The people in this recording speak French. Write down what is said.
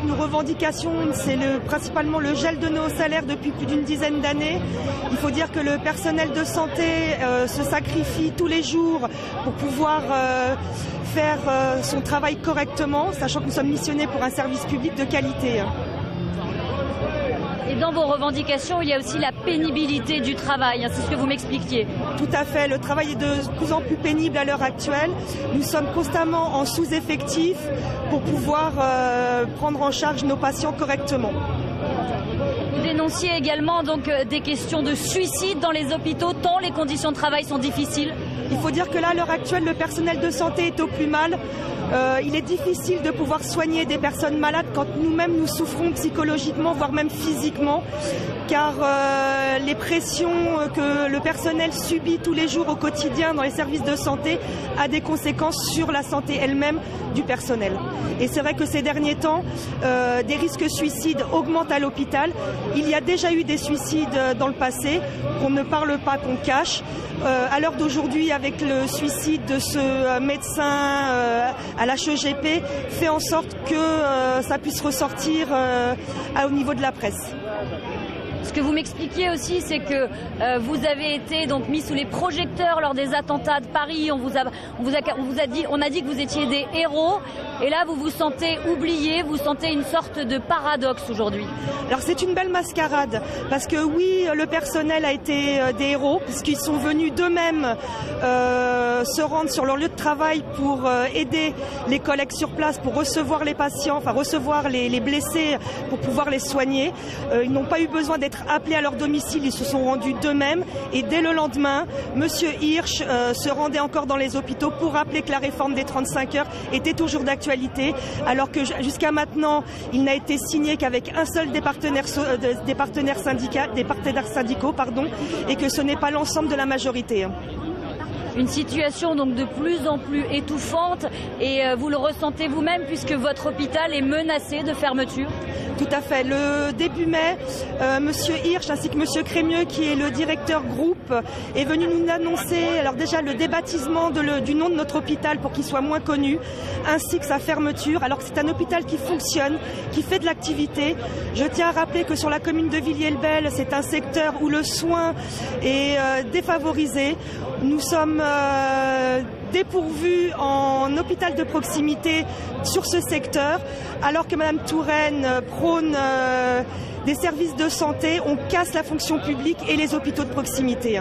que nos revendications, c'est principalement le gel de nos salaires depuis plus d'une dizaine d'années. Il faut dire que le personnel de santé se sacrifie tous les jours pour pouvoir faire son travail correctement, sachant que nous sommes missionnés pour un service public de qualité. Et dans vos revendications, il y a aussi la pénibilité du travail, c'est ce que vous m'expliquiez. Tout à fait, le travail est de plus en plus pénible à l'heure actuelle. Nous sommes constamment en sous-effectif pour pouvoir prendre en charge nos patients correctement. Vous dénonciez également donc des questions de suicide dans les hôpitaux, tant les conditions de travail sont difficiles. Il faut dire que là, à l'heure actuelle, le personnel de santé est au plus mal. Il est difficile de pouvoir soigner des personnes malades quand nous-mêmes nous souffrons psychologiquement, voire même physiquement, car les pressions que le personnel subit tous les jours au quotidien dans les services de santé a des conséquences sur la santé elle-même du personnel. Et c'est vrai que ces derniers temps, des risques suicides augmentent à l'hôpital. Il y a déjà eu des suicides dans le passé, qu'on ne parle pas, qu'on cache. À l'heure d'aujourd'hui, avec le suicide de ce médecin à l'HEGP, fait en sorte que ça puisse ressortir au niveau de la presse. Ce que vous m'expliquiez aussi, c'est que vous avez été donc mis sous les projecteurs lors des attentats de Paris. On a dit que vous étiez des héros, et là vous vous sentez oublié, vous sentez une sorte de paradoxe aujourd'hui. Alors c'est une belle mascarade, parce que oui, le personnel a été des héros, puisqu'ils sont venus d'eux-mêmes se rendre sur leur lieu de travail pour aider les collègues sur place, pour recevoir les patients, enfin recevoir les blessés pour pouvoir les soigner. Ils n'ont pas eu besoin d'être appelés à leur domicile, ils se sont rendus d'eux-mêmes, et dès le lendemain, Monsieur Hirsch se rendait encore dans les hôpitaux pour rappeler que la réforme des 35 heures était toujours d'actualité, alors que jusqu'à maintenant, il n'a été signé qu'avec un seul des partenaires syndicaux, et que ce n'est pas l'ensemble de la majorité. Une situation donc de plus en plus étouffante, et vous le ressentez vous-même puisque votre hôpital est menacé de fermeture. Tout à fait. Le début mai, Monsieur Hirsch ainsi que Monsieur Crémieux, qui est le directeur groupe, est venu nous annoncer alors déjà le débaptisement du nom de notre hôpital pour qu'il soit moins connu, ainsi que sa fermeture, alors que c'est un hôpital qui fonctionne, qui fait de l'activité. Je tiens à rappeler que sur la commune de Villiers-le-Bel, c'est un secteur où le soin est défavorisé. Nous sommes dépourvus en hôpital de proximité sur ce secteur, alors que Madame Touraine prône des services de santé. On casse la fonction publique et les hôpitaux de proximité.